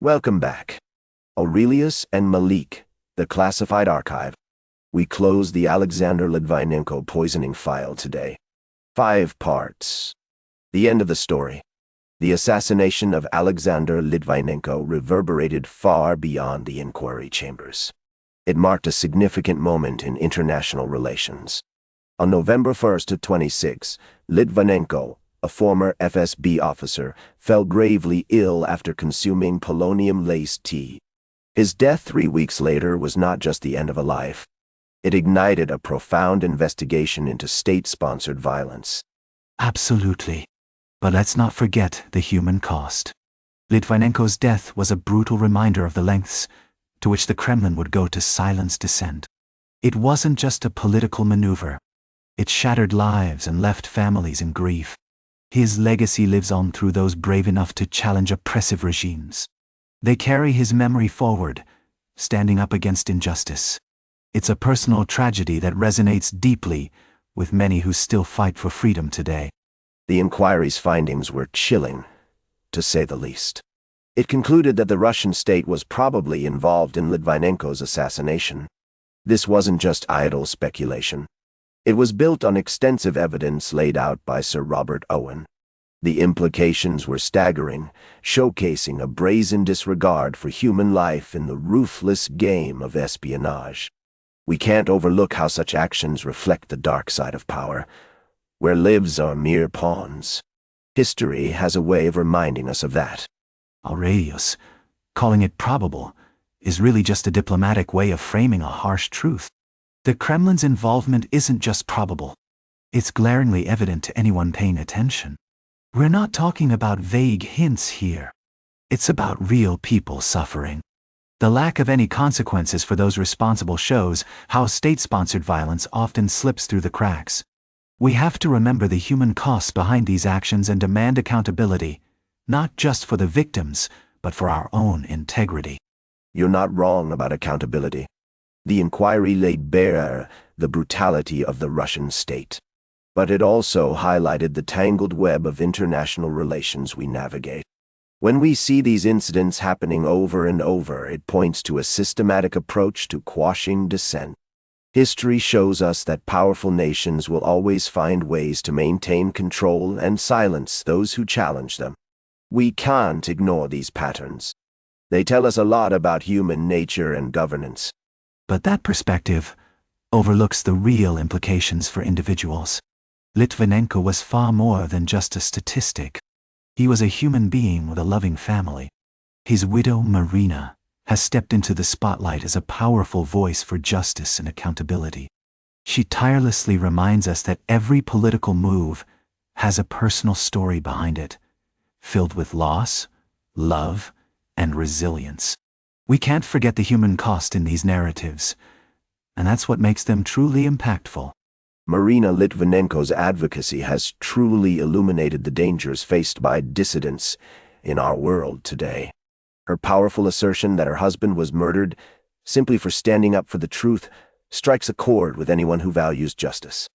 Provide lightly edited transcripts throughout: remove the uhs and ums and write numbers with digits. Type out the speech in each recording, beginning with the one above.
Welcome back. Aurelius and Malik, the classified archive. We close the Alexander Litvinenko poisoning file today. 5 parts. The end of the story. The assassination of Alexander Litvinenko reverberated far beyond the inquiry chambers. It marked a significant moment in international relations. On November 1st, 26, Litvinenko, a former FSB officer, fell gravely ill after consuming polonium-laced tea. His death 3 weeks later was not just the end of a life. It ignited a profound investigation into state-sponsored violence. Absolutely. But let's not forget the human cost. Litvinenko's death was a brutal reminder of the lengths to which the Kremlin would go to silence dissent. It wasn't just a political maneuver. It shattered lives and left families in grief. His legacy lives on through those brave enough to challenge oppressive regimes. They carry his memory forward, standing up against injustice. It's a personal tragedy that resonates deeply with many who still fight for freedom today. The inquiry's findings were chilling, to say the least. It concluded that the Russian state was probably involved in Litvinenko's assassination. This wasn't just idle speculation. It was built on extensive evidence laid out by Sir Robert Owen. The implications were staggering, showcasing a brazen disregard for human life in the ruthless game of espionage. We can't overlook how such actions reflect the dark side of power, where lives are mere pawns. History has a way of reminding us of that. Aurelius, calling it probable, is really just a diplomatic way of framing a harsh truth. The Kremlin's involvement isn't just probable. It's glaringly evident to anyone paying attention. We're not talking about vague hints here. It's about real people suffering. The lack of any consequences for those responsible shows how state-sponsored violence often slips through the cracks. We have to remember the human costs behind these actions and demand accountability, not just for the victims, but for our own integrity. You're not wrong about accountability. The inquiry laid bare the brutality of the Russian state. But it also highlighted the tangled web of international relations we navigate. When we see these incidents happening over and over, it points to a systematic approach to quashing dissent. History shows us that powerful nations will always find ways to maintain control and silence those who challenge them. We can't ignore these patterns. They tell us a lot about human nature and governance. But that perspective overlooks the real implications for individuals. Litvinenko was far more than just a statistic. He was a human being with a loving family. His widow, Marina, has stepped into the spotlight as a powerful voice for justice and accountability. She tirelessly reminds us that every political move has a personal story behind it, filled with loss, love, and resilience. We can't forget the human cost in these narratives, and that's what makes them truly impactful. Marina Litvinenko's advocacy has truly illuminated the dangers faced by dissidents in our world today. Her powerful assertion that her husband was murdered simply for standing up for the truth strikes a chord with anyone who values justice.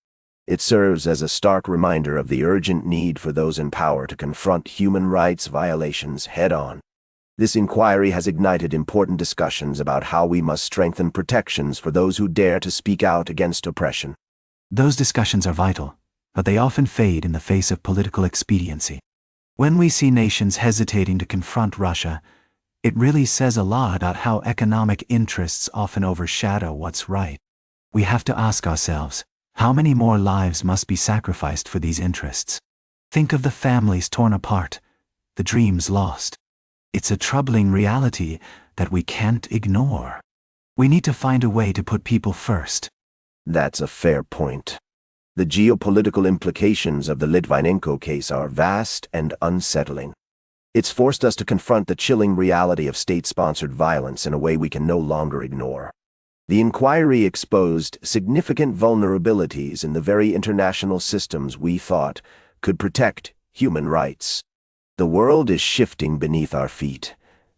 It serves as a stark reminder of the urgent need for those in power to confront human rights violations head-on. This inquiry has ignited important discussions about how we must strengthen protections for those who dare to speak out against oppression. Those discussions are vital, but they often fade in the face of political expediency. When we see nations hesitating to confront Russia, it really says a lot about how economic interests often overshadow what's right. We have to ask ourselves, how many more lives must be sacrificed for these interests? Think of the families torn apart, the dreams lost. It's a troubling reality that we can't ignore. We need to find a way to put people first. That's a fair point. The geopolitical implications of the Litvinenko case are vast and unsettling. It's forced us to confront the chilling reality of state-sponsored violence in a way we can no longer ignore. The inquiry exposed significant vulnerabilities in the very international systems we thought could protect human rights. The world is shifting beneath our feet,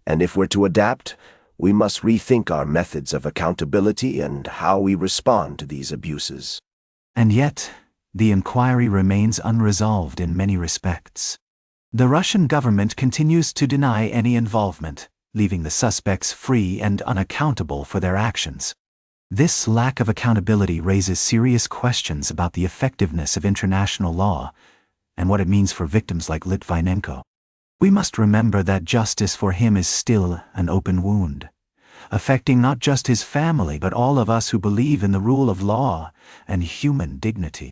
and if we're to adapt, we must rethink our methods of accountability and how we respond to these abuses. And yet, the inquiry remains unresolved in many respects. The Russian government continues to deny any involvement, leaving the suspects free and unaccountable for their actions. This lack of accountability raises serious questions about the effectiveness of international law and what it means for victims like Litvinenko. We must remember that justice for him is still an open wound, affecting not just his family but all of us who believe in the rule of law and human dignity.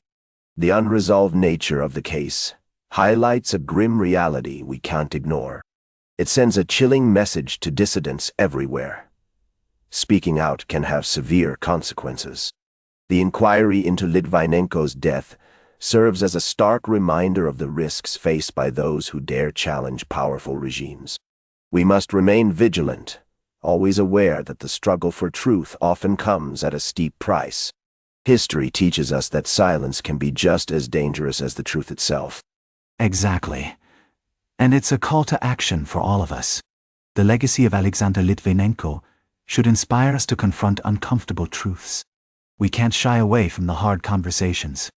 The unresolved nature of the case highlights a grim reality we can't ignore. It sends a chilling message to dissidents everywhere. Speaking out can have severe consequences. The inquiry into Litvinenko's death serves as a stark reminder of the risks faced by those who dare challenge powerful regimes. We must remain vigilant, always aware that the struggle for truth often comes at a steep price. History teaches us that silence can be just as dangerous as the truth itself. Exactly. And it's a call to action for all of us. The legacy of Alexander Litvinenko should inspire us to confront uncomfortable truths. We can't shy away from the hard conversations.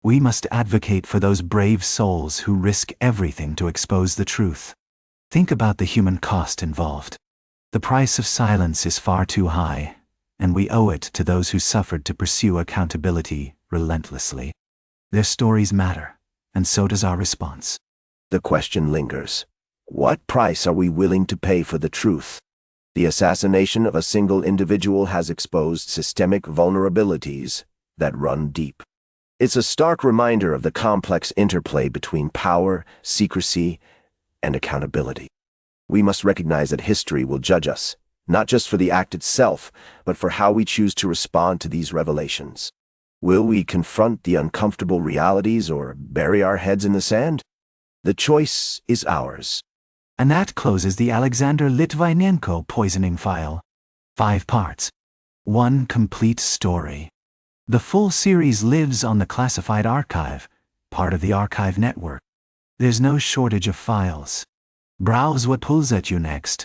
We must advocate for those brave souls who risk everything to expose the truth. Think about the human cost involved. The price of silence is far too high, and we owe it to those who suffered to pursue accountability relentlessly. Their stories matter, and so does our response. The question lingers. What price are we willing to pay for the truth? The assassination of a single individual has exposed systemic vulnerabilities that run deep. It's a stark reminder of the complex interplay between power, secrecy, and accountability. We must recognize that history will judge us, not just for the act itself, but for how we choose to respond to these revelations. Will we confront the uncomfortable realities or bury our heads in the sand? The choice is ours. And that closes the Alexander Litvinenko poisoning file. 5 parts. One complete story. The full series lives on the Classified Archive, part of the Archive Network. There's no shortage of files. Browse what pulls at you next.